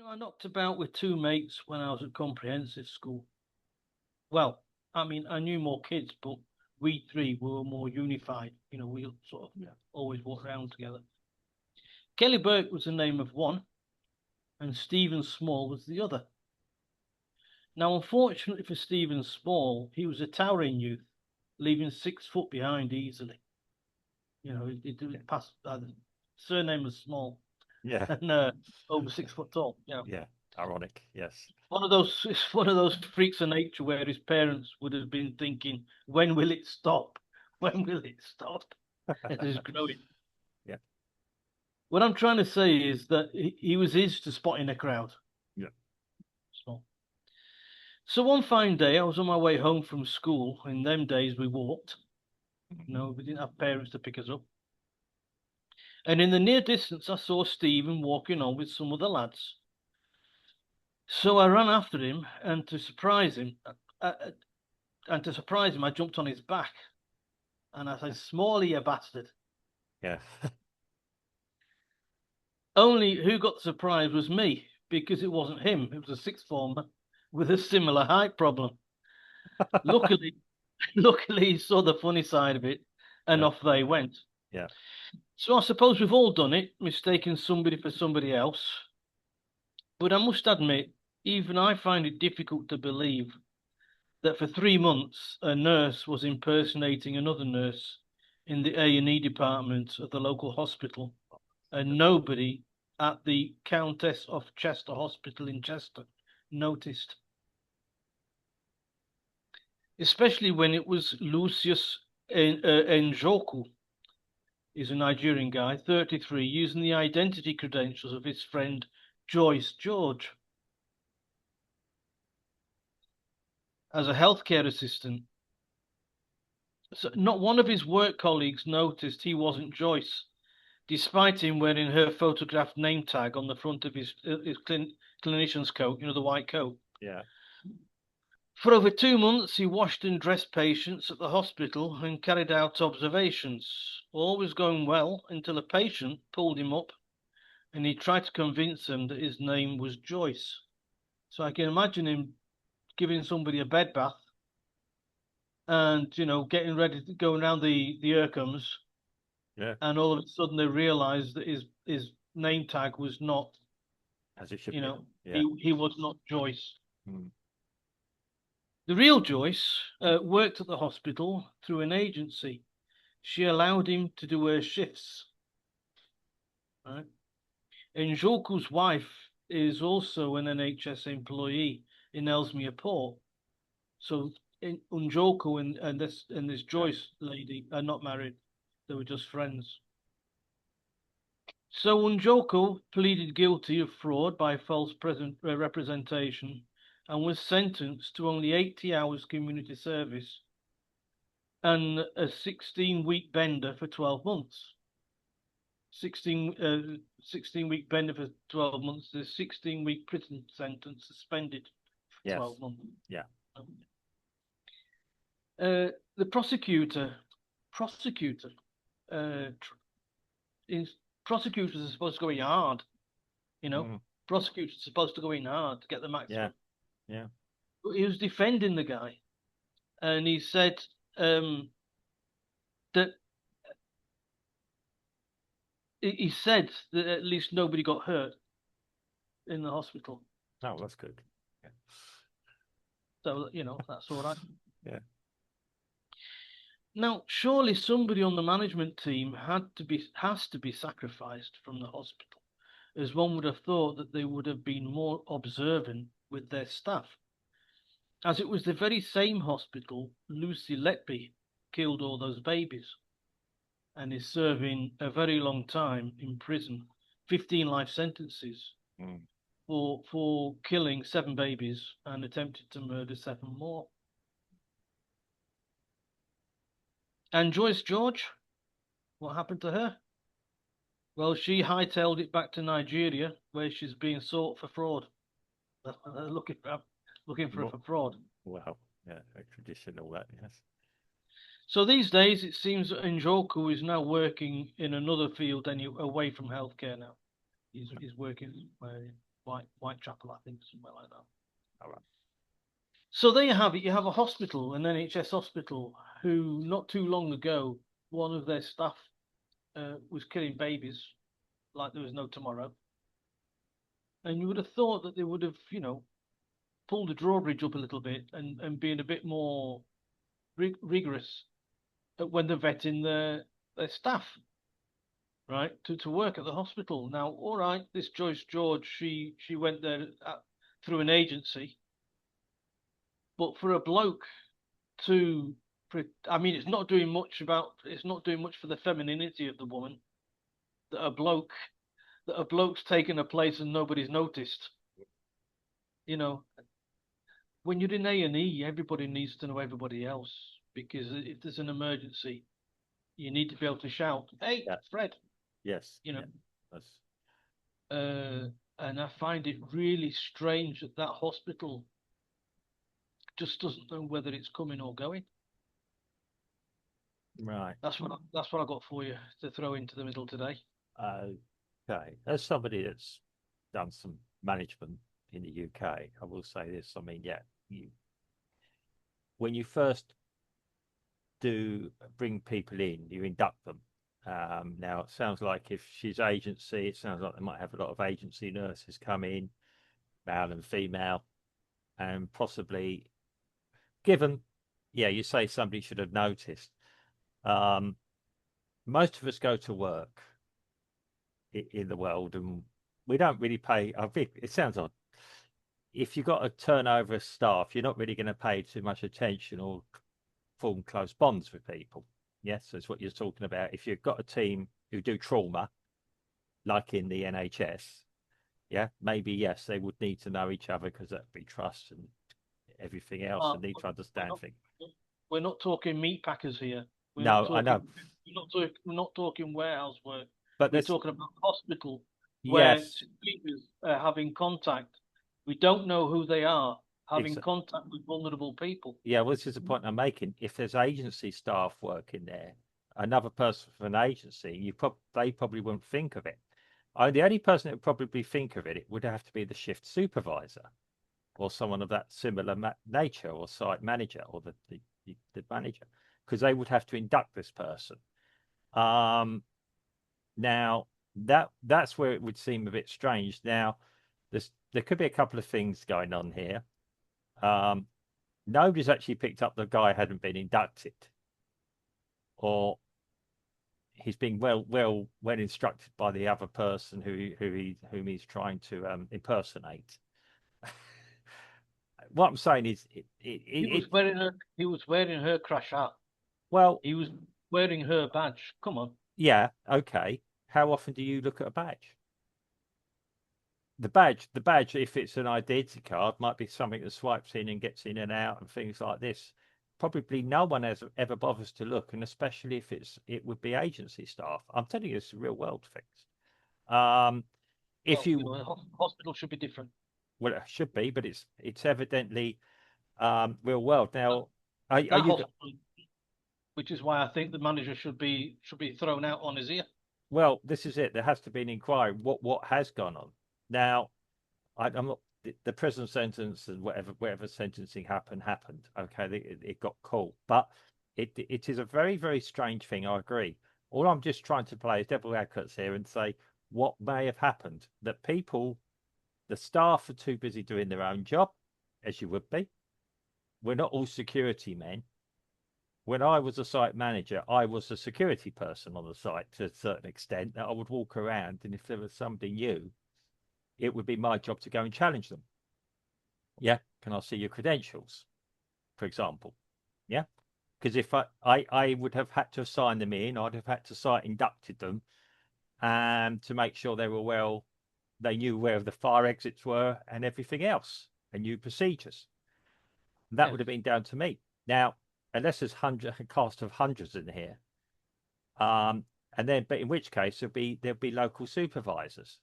I knocked about with two mates when I was at comprehensive school. Well, I mean, I knew more kids, but we three were more unified. We sort of always walked around together. Kelly Burke was the name of one, and Stephen Small was the other. Now, unfortunately for Stephen Small, he was a towering youth, leaving 6 foot behind easily. He didn't pass. Surname was Small, Yeah, and over 6 foot tall. yeah. Ironic, yes. It's one of those freaks of nature where his parents would have been thinking, when will it stop? When will it stop? It is growing. Yeah, What I'm trying to say is that he was his to spot in a crowd. yeah. So, so one fine day, I was on my way home from school. In them days, we walked. We didn't have parents to pick us up. And in the near distance, I saw Stephen walking on with some other lads. So I ran after him, and to surprise him, I jumped on his back. And I said, Smalley, you bastard. Yeah. Only who got the surprise was me, because it wasn't him. It was a sixth former with a similar height problem. Luckily, luckily he saw the funny side of it, and Yeah, off they went. yeah. So I suppose we've all done it, mistaking somebody for somebody else. But I must admit, even I find it difficult to believe that for 3 months a nurse was impersonating another nurse in the A&E department of the local hospital, and nobody at the Countess of Chester Hospital in Chester noticed. Especially when it was Lucius Njoku. He's a Nigerian guy, 33, using the identity credentials of his friend Joyce George as a healthcare assistant. So not one of his work colleagues noticed he wasn't Joyce, despite him wearing her photographed name tag on the front of his clinician's coat, the white coat. Yeah. For over 2 months, he washed and dressed patients at the hospital and carried out observations. All was going well until a patient pulled him up and he tried to convince him that his name was Joyce. So I can imagine him giving somebody a bed bath and, getting ready to go around the Urkhams, Yeah. and all of a sudden they realized that his name tag was not, As it should you be. know, Yeah. he was not Joyce. Mm. The real Joyce worked at the hospital through an agency. She allowed him to do her shifts. Right? And Njoku's wife is also an NHS employee in Ellesmere Port. So Njoku and this Yeah. Joyce lady are not married. They were just friends. So Njoku pleaded guilty of fraud by false representation and was sentenced to only 80 hours community service and a 16-week bender for 12 months. 16-week bender for 12 months, the 16-week prison sentence suspended for Yes. 12 months. Yeah. The prosecutor, uh, in, prosecutors are supposed to go in hard, you know. Mm. Prosecutors are supposed to go in hard to get the Yeah. maximum. Yeah. But he was defending the guy, and he said that at least nobody got hurt in the hospital. Oh, that's good. Yeah. So, that's all right. Yeah. Now, surely somebody on the management team has to be sacrificed from the hospital, as one would have thought that they would have been more observant with their staff, as it was the very same hospital Lucy Letby killed all those babies and is serving a very long time in prison, 15 life sentences Mm. for killing 7 babies and attempted to murder 7 more. And Joyce George, what happened to her? Well, she hightailed it back to Nigeria, where she's being sought for fraud. Looking for Mo- fraud. Wow. Yeah. Extradition, all that. Yes. So these days, it seems that Njoku is now working in another field, away from healthcare now. He's working. Whitechapel, I think, somewhere like that. All right. So there you have it. You have a hospital, an NHS hospital, who not too long ago, one of their staff was killing babies like there was no tomorrow. And you would have thought that they would have, pulled the drawbridge up a little bit and been a bit more rigorous when they're vetting their staff, right, to work at the hospital. Now, all right, this Joyce George, she went there through an agency, but for a bloke to, I mean, it's not doing much for the femininity of the woman that a bloke's taken a place and nobody's noticed. You know, when you're in A&E, everybody needs to know everybody else because if there's an emergency, you need to be able to shout, "Hey, Yeah. Fred!" Yes. You know, Yeah. and I find it really strange that that hospital just doesn't know whether it's coming or going. Right. That's what I got for you to throw into the middle today. Okay. As somebody that's done some management in the UK, I will say this. I mean, yeah, when you first do bring people in, you induct them. Now, it sounds like if she's agency, it sounds like they might have a lot of agency nurses come in, male and female, and possibly given, yeah, you say somebody should have noticed. Most of us go to work in the world and we don't really pay. I think it sounds odd. If you've got a turnover of staff, you're not really going to pay too much attention or form close bonds with people. Yes, that's what you're talking about. If you've got a team who do trauma, like in the NHS, yeah, maybe yes, they would need to know each other because that'd be trust and everything else, and need to We're understand not, things. we're not talking meat packers here. We're not No, I talking. know, We're not talking warehouse work. but We're this, talking about hospital where yes, sleepers are having contact. We don't know who they are having ex- contact with vulnerable people. yeah. Well, this is the point I'm making. If there's agency staff working there, another person from an agency, they probably wouldn't think of it. The only person that would probably think of it, it would have to be the shift supervisor or someone of that similar nature, or site manager, or the manager, because they would have to induct this person. Now that's where it would seem a bit strange. Now, there could be a couple of things going on here. Nobody's actually picked up the guy hadn't been inducted, or he's been well instructed by the other person whom he's trying to impersonate. What I'm saying is, He was wearing her crash hat. well, He was wearing her badge. Come on. yeah, okay. How often do you look at a badge? The badge, if it's an identity card, might be something that swipes in and gets in and out and things like this. Probably no one has ever bothers to look, and especially if it would be agency staff. I'm telling you, it's real world things. If Well, you hospital should be different. well, it should be, but it's evidently real world. Now, are That you hospital, which is why I think the manager should be thrown out on his ear. well? This is it. There has to be an inquiry. What has gone on? Now, I'm not the prison sentence and whatever sentencing happened. Okay, it got caught, but it is a very strange thing. I agree. All I'm just trying to play is devil advocates here and say what may have happened. That the staff are too busy doing their own job, as you would be. We're not all security men. When I was a site manager, I was a security person on the site to a certain extent. That I would walk around, and if there was somebody new, it would be my job to go and challenge them. Yeah, can I see your credentials, for example? Yeah, because if I would have had to sign them in, I'd have had to site inducted them, and to make sure they knew where the fire exits were and everything else, and knew procedures. That Yes. would have been down to me. Now, unless there's a cast of hundreds in here, but in which case there'll be local supervisors.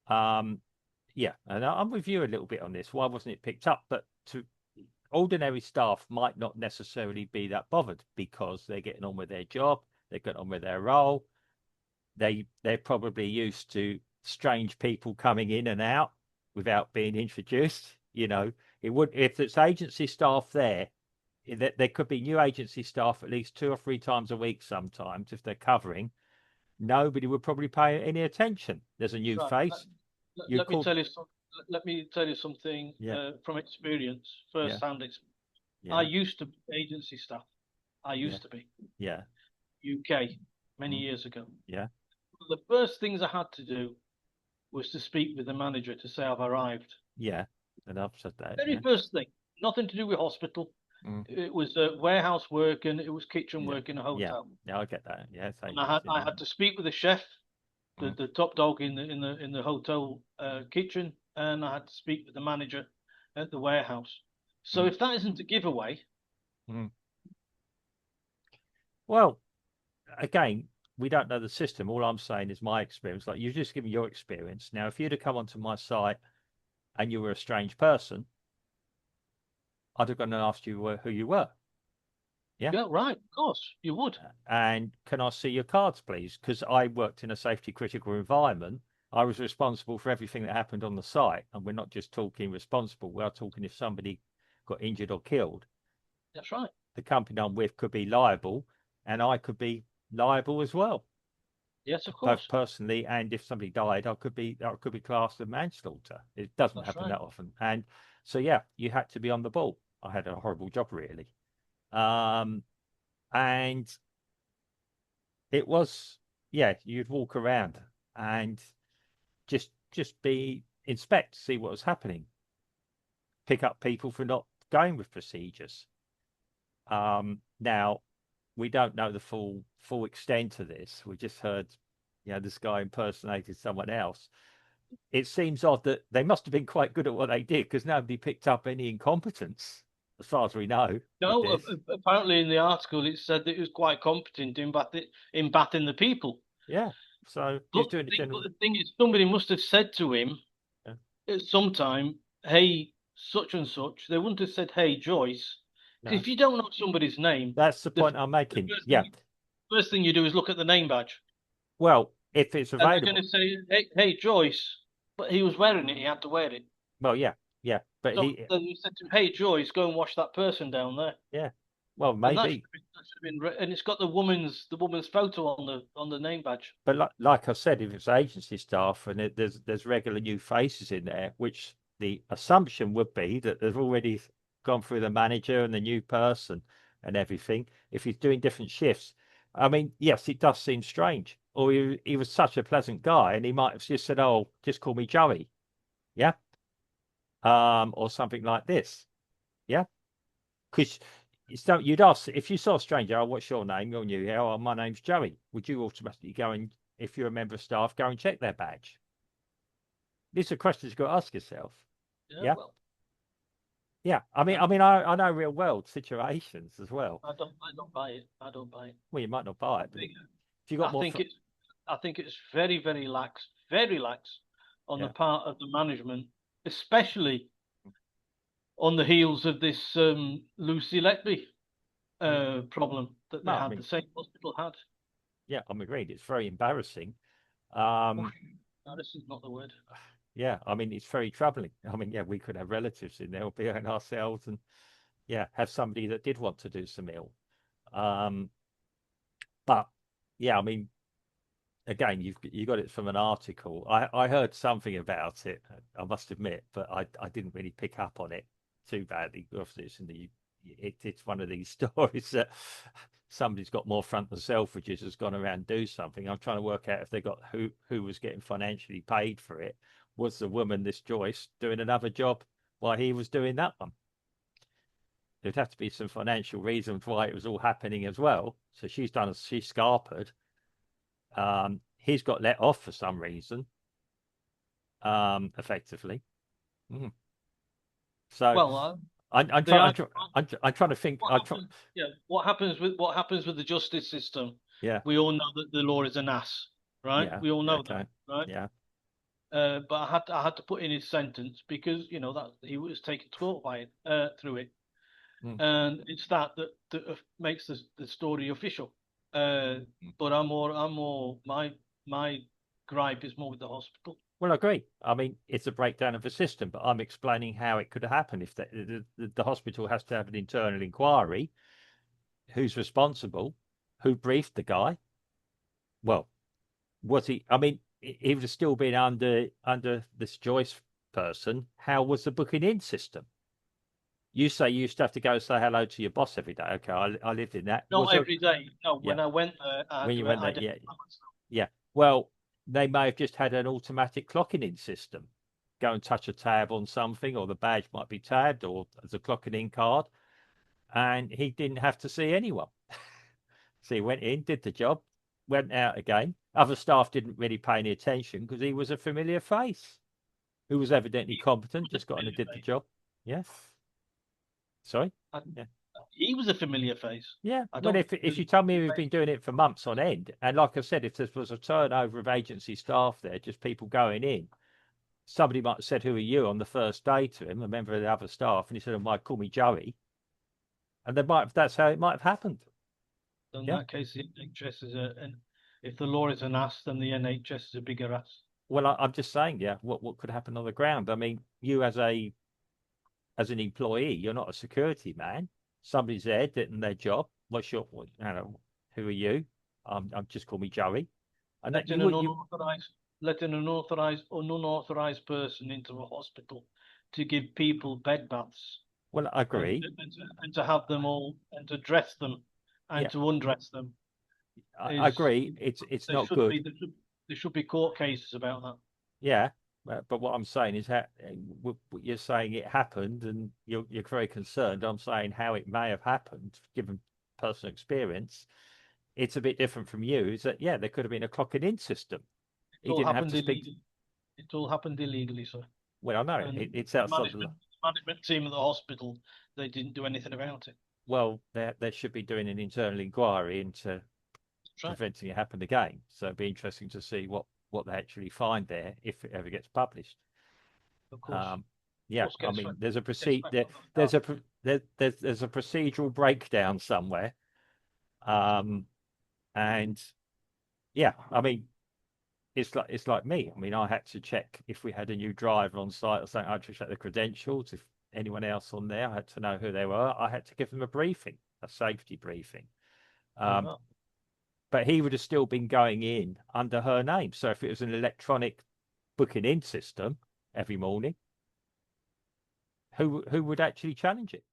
Yeah, and I'm with you a little bit on this. Why wasn't it picked up? But to ordinary staff might not necessarily be that bothered because they're getting on with their job, they're getting on with their role. They're probably used to strange people coming in and out without being introduced. It would, if it's agency staff there, there could be new agency staff at least 2 or 3 times a week sometimes if they're covering. Nobody would probably pay any attention. There's a new Right. face. You Let me call, tell you let me tell you something yeah, from experience, yeah, first-hand experience. I yeah, used to be agency staff. I yeah, used to be yeah, UK many mm, years ago. yeah, The first things I had to do was to speak with the manager to say I've arrived. yeah. And I've said that, Very yeah, first thing, nothing to do with hospital. mm, It was warehouse work and it was kitchen yeah, work in a yeah, hotel. yeah. I get that. Yeah, it's And agency. I had to speak with the chef, Mm, the top dog in the hotel kitchen, and I had to speak with the manager at the warehouse. So mm, if that isn't a giveaway, mm. Well, again, we don't know the system. All I'm saying is my experience. Like, you've just given your experience. Now, if you'd have come onto my site and you were a strange person, I'd have gone and asked you who you were. Yeah. yeah, right, of course, you would. And can I see your cards, please? Because I worked in a safety critical environment. I was responsible for everything that happened on the site. And we're not just talking responsible, we are talking if somebody got injured or killed. That's right. The company I'm with could be liable, and I could be liable as well, Yes, of both course. personally and if somebody died, I could be classed as manslaughter. It doesn't That's happen right. that often, and so yeah, you had to be on the ball. I had a horrible job, really, um, and it was, yeah, you'd walk around and just be inspect, see what was happening, pick up people for not going with procedures. Now we don't know the full extent of this. We just heard, this guy impersonated someone else. It seems odd that they must have been quite good at what they did because nobody picked up any incompetence, as far as we know, with No, this. apparently in the article it said that he was quite competent in bathing the people. Yeah. So he's doing a But general. the thing is, somebody must have said to him Yeah. at some time, "Hey, such and such." They wouldn't have said, "Hey, Joyce," because No, if you don't know somebody's name, that's the the, point I'm the making. first Yeah. thing you do is look at the name badge, Well, if it's and they're going available, to say, "Hey, Joyce," but he was wearing it; he had to wear it. well, yeah, yeah. But So then you said to him, "Hey, Joyce, go and wash that person down there," yeah. Well, and maybe. that should have been, and it's got the woman's photo on the name badge. But like I said, if it's agency staff and there's regular new faces in there, which the assumption would be that they've already gone through the manager and the new person and everything. If he's doing different shifts, I mean, yes, it does seem strange. Or he was such a pleasant guy, and he might have just said, "Oh, just call me Joey," yeah, or something like this, yeah, because you'd ask if you saw a stranger, "Oh, what's your name?" You're new here. "Oh, my name's Joey." Would you automatically go and, if you're a member of staff, go and check their badge? These are questions you've got to ask yourself. Yeah, Yeah, well, yeah. I mean, I, I know real world situations as well. I don't buy it. I don't buy it. Well, you might not buy it, but think- if you got I more, think it's I think it's very lax on the yeah, part of the management, especially on the heels of this Lucy Letby mm. problem that they Well, I had, the mean, same hospital had. yeah, I'm agreed. It's very embarrassing. Oof, Um, no, this is not the word. yeah, I mean, it's very troubling. I mean, yeah, we could have relatives in there, or be ourselves, and yeah, have somebody that did want to do some ill. Um, but yeah, I mean, again, you got it from an article. I heard something about it, I must admit, but I didn't really pick up on it too badly. Obviously, it's one of these stories that somebody's got more front than Selfridges has gone around and do something. I'm trying to work out if they got who was getting financially paid for it. Was the woman, this Joyce, doing another job while he was doing that one? There'd have to be some financial reasons why it was all happening as well. So she's scarpered. He's got let off for some reason, effectively. Mm. So Well, I'm they trying. are. I'm trying to think. What happens? Yeah, what happens with the justice system? Yeah, We all know that the law is an ass, right? yeah, We all yeah. know that, Okay, right? yeah, But I had to put in his sentence because that he was taken to court by it through it, mm, and it's that makes the story official. mm, But I'm more my gripe is more with the hospital. Well, I agree. I mean, it's a breakdown of the system, but I'm explaining how it could happen. If the hospital has to have an internal inquiry, who's responsible, who briefed the guy? Well, was he? I mean, he would have still been under this Joyce person. How was the booking in system? You say you used to have to go say hello to your boss every day. Okay, I lived in that. Not Was there? every day. No, Yeah, when I went there, when you went I there, did. yeah, yeah. Well, they may have just had an automatic clocking in system. Go and touch a tab on something, or the badge might be tabbed, or there's a clocking in card, and he didn't have to see anyone. So he went in, did the job, went out again. Other staff didn't really pay any attention because he was a familiar face who was evidently competent, just got in and did the job. Yeah. Sorry? I, Yeah. he was a familiar face. Yeah. I Well, don't. if you tell me we've been doing it for months on end, and like I said, if there was a turnover of agency staff there, just people going in, somebody might have said, "Who are you?" on the first day to him, a member of the other staff, and he said, "Oh, might call me Joey," and they might have, that's how it might have happened. In Yeah. that case, the NHS is and if the law is an ass, then the NHS is a bigger ass. Well, I'm just saying, yeah, what could happen on the ground? I mean, you as an employee, you're not a security man. Somebody's there doing their job. What's your, you know, who are you? I'm just call me Joey. And that Letting you an would, you, unauthorized, letting an authorized or unauthorized person into a hospital to give people bed baths well, I and agree. and to have them all and to dress them and Yeah, to undress them I is agree. It's there not should good. be there should be court cases about that. Yeah, but what I'm saying is that you're saying it happened, and you're very concerned. I'm saying how it may have happened, given personal experience. It's a bit different from you. Is that yeah, there could have been a clocking in system. It He all didn't have happened to speak. illegally. It all happened illegally, sir. Well, I know And it's the outside the. management team of the hospital, they didn't do anything about it. Well, they should be doing an internal inquiry into That's right. preventing it happen again. So it'd be interesting to see what they actually find there if it ever gets published. Of course. Um, yeah, I Gets mean, back, gets back on the there's card. there's a procedural breakdown somewhere, um, and yeah, I mean, it's like me. I mean, I had to check if we had a new driver on site or something. I had to check the credentials. If anyone else on there, I had to know who they were. I had to give them a briefing, a safety briefing. Um, Oh, but he would have still been going in under her name. So if it was an electronic booking in system every morning, who would actually challenge it?